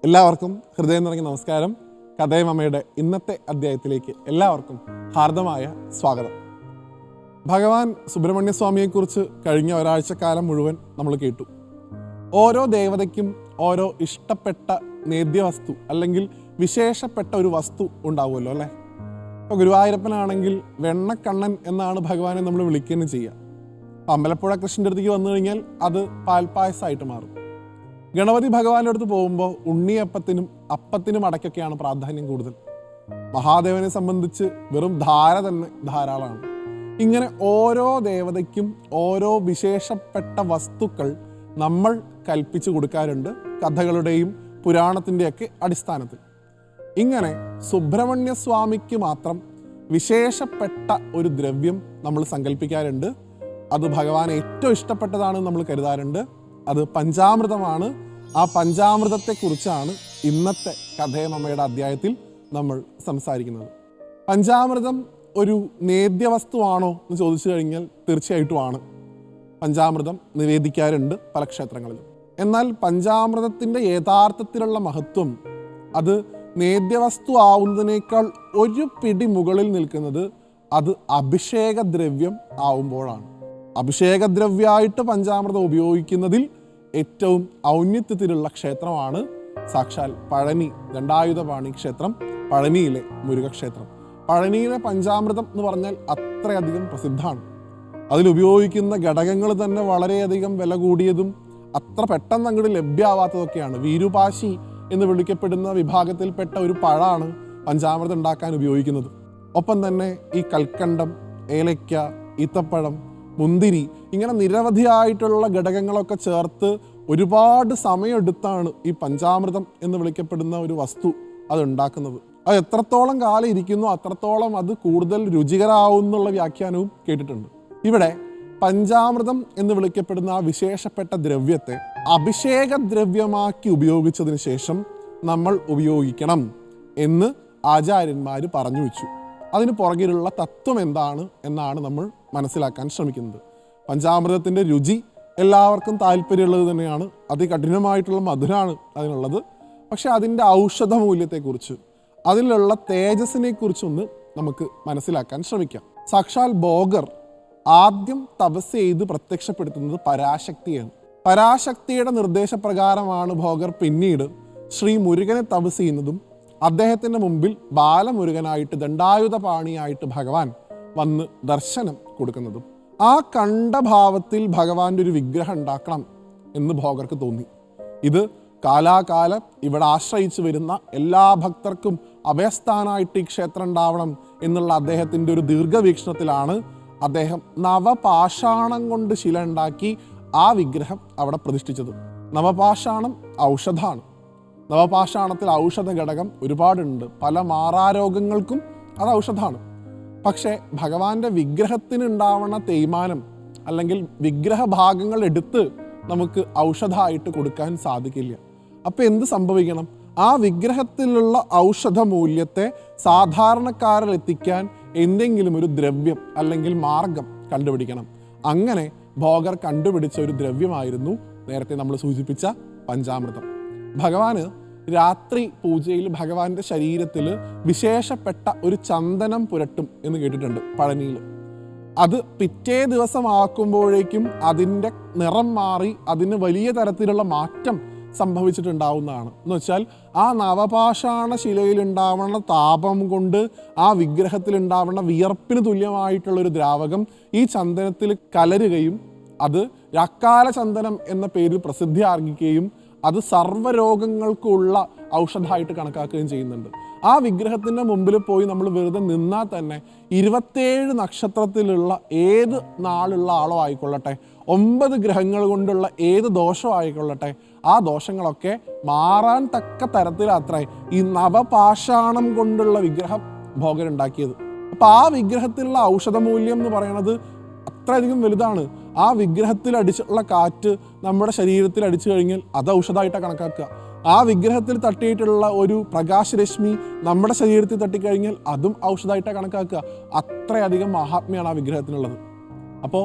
എല്ലാവർക്കും ഹൃദയം നിറഞ്ഞ നമസ്കാരം. കഥയമമ്മയുടെ ഇന്നത്തെ അധ്യായത്തിലേക്ക് എല്ലാവർക്കും ഹാർദമായ സ്വാഗതം. ഭഗവാൻ സുബ്രഹ്മണ്യസ്വാമിയെക്കുറിച്ച് കഴിഞ്ഞ ഒരാഴ്ചക്കാലം മുഴുവൻ നമ്മൾ കേട്ടു. ഓരോ ദേവതയ്ക്കും ഓരോ ഇഷ്ടപ്പെട്ട നേദ്യവസ്തു അല്ലെങ്കിൽ വിശേഷപ്പെട്ട ഒരു വസ്തു ഉണ്ടാവുമല്ലോ അല്ലേ. ഇപ്പോൾ ഗുരുവായൂരപ്പനാണെങ്കിൽ വെണ്ണക്കണ്ണൻ എന്നാണ് ഭഗവാനെ നമ്മൾ വിളിക്കുകയും ചെയ്യുക. അമ്പലപ്പുഴ കൃഷ്ണൻ്റെ അടുത്തേക്ക് വന്നു കഴിഞ്ഞാൽ അത് പാൽപ്പായസമായിട്ട് മാറും. ഗണപതി ഭഗവാന്റെ അടുത്ത് പോകുമ്പോൾ അപ്പത്തിനും അടയ്ക്കൊക്കെയാണ് പ്രാധാന്യം കൂടുതൽ. മഹാദേവനെ സംബന്ധിച്ച് വെറും ധാര തന്നെ ധാരാളമാണ്. ഇങ്ങനെ ഓരോ ദേവതയ്ക്കും ഓരോ വിശേഷപ്പെട്ട വസ്തുക്കൾ നമ്മൾ കൽപ്പിച്ചു കൊടുക്കാറുണ്ട് കഥകളുടെയും പുരാണത്തിൻ്റെയൊക്കെ അടിസ്ഥാനത്തിൽ. ഇങ്ങനെ സുബ്രഹ്മണ്യസ്വാമിക്ക് മാത്രം വിശേഷപ്പെട്ട ഒരു ദ്രവ്യം നമ്മൾ സങ്കല്പിക്കാറുണ്ട്. അത് ഭഗവാൻ ഏറ്റവും ഇഷ്ടപ്പെട്ടതാണ് നമ്മൾ കരുതാറുണ്ട്. അത് പഞ്ചാമൃതമാണ്. ആ പഞ്ചാമൃതത്തെക്കുറിച്ചാണ് ഇന്നത്തെ കഥയമമ്മയുടെ അധ്യായത്തിൽ നമ്മൾ സംസാരിക്കുന്നത്. പഞ്ചാമൃതം ഒരു നേദ്യവസ്തുവാണോ എന്ന് ചോദിച്ചു കഴിഞ്ഞാൽ തീർച്ചയായിട്ടും ആണ്. പഞ്ചാമൃതം നിവേദിക്കാറുണ്ട് പല ക്ഷേത്രങ്ങളിലും. എന്നാൽ പഞ്ചാമൃതത്തിൻ്റെ യഥാർത്ഥത്തിലുള്ള മഹത്വം അത് നേദ്യവസ്തു ആവുന്നതിനേക്കാൾ ഒരു പിടി മുകളിൽ നിൽക്കുന്നത് അത് അഭിഷേകദ്രവ്യം ആവുമ്പോഴാണ്. അഭിഷേകദ്രവ്യമായിട്ട് പഞ്ചാമൃതം ഉപയോഗിക്കുന്നതിൽ ഏറ്റവും ഔന്നത്യത്തിലുള്ള ക്ഷേത്രമാണ് സാക്ഷാൽ പഴനി ദണ്ഡായുധപാണി ക്ഷേത്രം, പഴനിയിലെ മുരുകക്ഷേത്രം. പഴനിയിലെ പഞ്ചാമൃതം എന്ന് പറഞ്ഞാൽ അത്രയധികം പ്രസിദ്ധമാണ്. അതിലുപയോഗിക്കുന്ന ഘടകങ്ങൾ തന്നെ വളരെയധികം വില കൂടിയതും അത്ര പെട്ടെന്ന് അങ്ങോട്ട് ലഭ്യമാവാത്തതൊക്കെയാണ്. വീരുപാശി എന്ന് വിളിക്കപ്പെടുന്ന വിഭാഗത്തിൽപ്പെട്ട ഒരു പഴമാണ് പഞ്ചാമൃതം ഉണ്ടാക്കാൻ ഉപയോഗിക്കുന്നത്. ഒപ്പം തന്നെ ഈ കൽക്കണ്ടം, ഏലയ്ക്ക, ഈത്തപ്പഴം, മുന്തിരി, ഇങ്ങനെ നിരവധിയായിട്ടുള്ള ഘടകങ്ങളൊക്കെ ചേർത്ത് ഒരുപാട് സമയമെടുത്താണ് ഈ പഞ്ചാമൃതം എന്ന് വിളിക്കപ്പെടുന്ന ഒരു വസ്തു അത് ഉണ്ടാക്കുന്നത്. അത് എത്രത്തോളം കാലം ഇരിക്കുന്നോ അത്രത്തോളം അത് കൂടുതൽ രുചികരാവും എന്നുള്ള വ്യാഖ്യാനവും കേട്ടിട്ടുണ്ട്. ഇവിടെ പഞ്ചാമൃതം എന്ന് വിളിക്കപ്പെടുന്ന ആ വിശേഷപ്പെട്ട ദ്രവ്യത്തെ അഭിഷേക ദ്രവ്യമാക്കി ഉപയോഗിച്ചതിന് ശേഷം നമ്മൾ ഉപയോഗിക്കണം എന്ന് ആചാര്യന്മാർ പറഞ്ഞു വെച്ചു. അതിന് പുറകിലുള്ള തത്വം എന്താണ് എന്നാണ് നമ്മൾ മനസ്സിലാക്കാൻ ശ്രമിക്കുന്നത്. പഞ്ചാമൃതത്തിൻ്റെ രുചി എല്ലാവർക്കും താല്പര്യമുള്ളത് തന്നെയാണ്. അതികഠിനമായിട്ടുള്ള മധുരമാണ് അതിനുള്ളത്. പക്ഷെ അതിൻ്റെ ഔഷധ മൂല്യത്തെക്കുറിച്ച്, അതിലുള്ള തേജസ്സിനെ കുറിച്ചൊന്ന് നമുക്ക് മനസ്സിലാക്കാൻ ശ്രമിക്കാം. സാക്ഷാൽ ഭോഗർ ആദ്യം തപസ് ചെയ്ത് പ്രത്യക്ഷപ്പെടുത്തുന്നത് പരാശക്തിയാണ്. പരാശക്തിയുടെ നിർദ്ദേശപ്രകാരമാണ് ഭോഗർ പിന്നീട് ശ്രീ മുരുകനെ തപസ് ചെയ്യുന്നതും അദ്ദേഹത്തിൻ്റെ മുമ്പിൽ ബാലമുരുകനായിട്ട് ദണ്ഡായുധപാണിയായിട്ട് ഭഗവാൻ വന്ന് ദർശനം കൊടുക്കുന്നതും. ആ കണ്ട ഭാവത്തിൽ ഭഗവാന്റെ ഒരു വിഗ്രഹം ഉണ്ടാക്കണം എന്ന് ഭോഗർക്ക് തോന്നി. ഇത് കാലാകാലം ഇവിടെ ആശ്രയിച്ചു വരുന്ന എല്ലാ ഭക്തർക്കും അഭയസ്ഥാനായിട്ട് ഈ ക്ഷേത്രം ഉണ്ടാവണം എന്നുള്ള അദ്ദേഹത്തിൻ്റെ ഒരു ദീർഘവീക്ഷണത്തിലാണ് അദ്ദേഹം നവപാഷാണം കൊണ്ട് ശില ഉണ്ടാക്കി ആ വിഗ്രഹം അവിടെ പ്രതിഷ്ഠിച്ചത്. നവപാഷാണം ഔഷധമാണ്. നവപാഷാണത്തിൽ ഔഷധ ഘടകം ഒരുപാടുണ്ട്. പല മാറാരോഗങ്ങൾക്കും അത് ഔഷധമാണ്. പക്ഷേ ഭഗവാന്റെ വിഗ്രഹത്തിന് ഉണ്ടാവണ തേയ്മാനം അല്ലെങ്കിൽ വിഗ്രഹ ഭാഗങ്ങൾ എടുത്ത് നമുക്ക് ഔഷധമായിട്ട് കൊടുക്കാൻ സാധിക്കില്ല. അപ്പോൾ എന്ത് സംഭവിക്കണം? ആ വിഗ്രഹത്തിലുള്ള ഔഷധ മൂല്യത്തെ സാധാരണക്കാരിൽ എത്തിക്കാൻ എന്തെങ്കിലും ഒരു ദ്രവ്യം അല്ലെങ്കിൽ മാർഗം കണ്ടുപിടിക്കണം. അങ്ങനെ ഭോഗർ കണ്ടുപിടിച്ച ഒരു ദ്രവ്യമായിരുന്നു നേരത്തെ നമ്മൾ സൂചിപ്പിച്ച പഞ്ചാമൃതം. ഭഗവാന് രാത്രി പൂജയിൽ ഭഗവാന്റെ ശരീരത്തിൽ വിശേഷപ്പെട്ട ഒരു ചന്ദനം പുരട്ടും എന്ന് കേട്ടിട്ടുണ്ട് പഴനിയിൽ. അത് പിറ്റേ ദിവസമാക്കുമ്പോഴേക്കും അതിൻ്റെ നിറം മാറി അതിന് വലിയ തരത്തിലുള്ള മാറ്റം സംഭവിച്ചിട്ടുണ്ടാവുന്നതാണ്. എന്ന് വെച്ചാൽ ആ നവപാഷാണ ശിലയിലുണ്ടാവുന്ന താപം കൊണ്ട് ആ വിഗ്രഹത്തിലുണ്ടാവുന്ന വിയർപ്പിന് തുല്യമായിട്ടുള്ളൊരു ദ്രാവകം ഈ ചന്ദനത്തിൽ കലരുകയും അത് അക്കാല ചന്ദനം എന്ന പേരിൽ പ്രസിദ്ധി ആർജിക്കുകയും അത് സർവ്വരോഗങ്ങൾക്കുള്ള ഔഷധമായിട്ട് കണക്കാക്കുകയും ചെയ്യുന്നുണ്ട്. ആ വിഗ്രഹത്തിൻ്റെ മുമ്പിൽ പോയി നമ്മൾ വെറുതെ നിന്നാൽ തന്നെ 27 നക്ഷത്രത്തിലുള്ള ഏത് നാളുള്ള ആളോ ആയിക്കൊള്ളട്ടെ, 9 ഗ്രഹങ്ങൾ കൊണ്ടുള്ള ഏത് ദോഷം ആയിക്കൊള്ളട്ടെ, ആ ദോഷങ്ങളൊക്കെ മാറാൻ തക്ക തരത്തിലത്രേ ഈ നവപാഷാണം കൊണ്ടുള്ള വിഗ്രഹം ഭോഗരുണ്ടാക്കിയത്. അപ്പം ആ വിഗ്രഹത്തിലുള്ള ഔഷധമൂല്യം എന്ന് പറയുന്നത് അത്രയധികം വലുതാണ്. ആ വിഗ്രഹത്തിൽ അടിച്ചിട്ടുള്ള കാറ്റ് നമ്മുടെ ശരീരത്തിൽ അടിച്ചു കഴിഞ്ഞാൽ അത് ഔഷധമായിട്ടാണ് കണക്കാക്കുക. ആ വിഗ്രഹത്തിൽ തട്ടിയിട്ടുള്ള ഒരു പ്രകാശരശ്മി നമ്മുടെ ശരീരത്തിൽ തട്ടിക്കഴിഞ്ഞാൽ അതും ഔഷധമായിട്ടാണ് കണക്കാക്കുക. അത്രയധികം മഹാത്മ്യമാണ് ആ വിഗ്രഹത്തിനുള്ളത്. അപ്പോൾ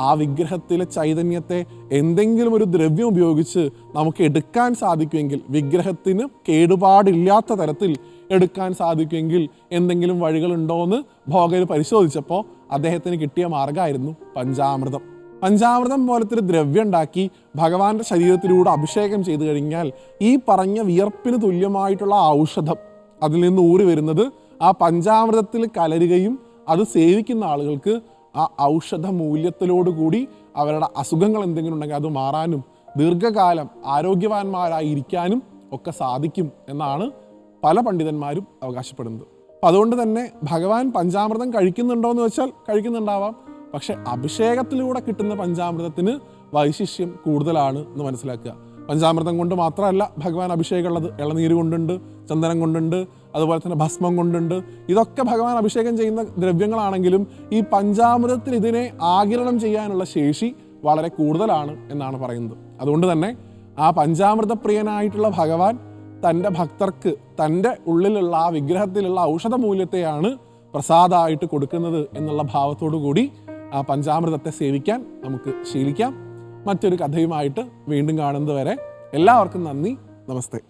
ആ വിഗ്രഹത്തിലെ ചൈതന്യത്തെ എന്തെങ്കിലും ഒരു ദ്രവ്യം ഉപയോഗിച്ച് നമുക്ക് എടുക്കാൻ സാധിക്കുമെങ്കിൽ, വിഗ്രഹത്തിന് കേടുപാടില്ലാത്ത തരത്തിൽ എടുക്കാൻ സാധിക്കുമെങ്കിൽ എന്തെങ്കിലും വഴികളുണ്ടോ എന്ന് ഭോഗർ പരിശോധിച്ചപ്പോൾ അദ്ദേഹത്തിന് കിട്ടിയ മാർഗമായിരുന്നു പഞ്ചാമൃതം. പഞ്ചാമൃതം പോലത്തെ ഒരു ദ്രവ്യം ഉണ്ടാക്കി ഭഗവാന്റെ ശരീരത്തിലൂടെ അഭിഷേകം ചെയ്തു കഴിഞ്ഞാൽ ഈ പറഞ്ഞ വിയർപ്പിന് തുല്യമായിട്ടുള്ള ഔഷധം അതിൽ നിന്ന് ഊറി വരുന്നത് ആ പഞ്ചാമൃതത്തിൽ കലരുകയും അത് സേവിക്കുന്ന ആളുകൾക്ക് ആ ഔഷധ മൂല്യത്തിലോടുകൂടി അവരുടെ അസുഖങ്ങൾ എന്തെങ്കിലും ഉണ്ടെങ്കിൽ അത് മാറാനും ദീർഘകാലം ആരോഗ്യവാന്മാരായിരിക്കാനും ഒക്കെ സാധിക്കും എന്നാണ് പല പണ്ഡിതന്മാരും അവകാശപ്പെടുന്നത്. അപ്പം അതുകൊണ്ട് തന്നെ ഭഗവാൻ പഞ്ചാമൃതം കഴിക്കുന്നുണ്ടോ എന്ന് വെച്ചാൽ കഴിക്കുന്നുണ്ടാവാം. പക്ഷെ അഭിഷേകത്തിലൂടെ കിട്ടുന്ന പഞ്ചാമൃതത്തിന് വൈശിഷ്ട്യം കൂടുതലാണ് എന്ന് മനസ്സിലാക്കുക. പഞ്ചാമൃതം കൊണ്ട് മാത്രമല്ല ഭഗവാൻ അഭിഷേകം ഉള്ളത്. ഇളനീര് കൊണ്ടുണ്ട്, ചന്ദനം കൊണ്ടുണ്ട്, അതുപോലെ തന്നെ ഭസ്മം കൊണ്ടുണ്ട്. ഇതൊക്കെ ഭഗവാൻ അഭിഷേകം ചെയ്യുന്ന ദ്രവ്യങ്ങളാണെങ്കിലും ഈ പഞ്ചാമൃതത്തിൽ ഇതിനെ ആഗിരണം ചെയ്യാനുള്ള ശേഷി വളരെ കൂടുതലാണ് എന്നാണ് പറയുന്നത്. അതുകൊണ്ട് തന്നെ ആ പഞ്ചാമൃതപ്രിയനായിട്ടുള്ള ഭഗവാൻ തൻ്റെ ഭക്തർക്ക് തൻ്റെ ഉള്ളിലുള്ള ആ വിഗ്രഹത്തിലുള്ള ഔഷധ മൂല്യത്തെയാണ് പ്രസാദമായിട്ട് കൊടുക്കുന്നത് എന്നുള്ള ഭാവത്തോടു കൂടി ആ പഞ്ചാമൃതത്തെ സേവിക്കാൻ നമുക്ക് ശീലിക്കാം. മറ്റൊരു കഥയുമായിട്ട് വീണ്ടും കാണുന്നത് വരെ എല്ലാവർക്കും നന്ദി, നമസ്തേ.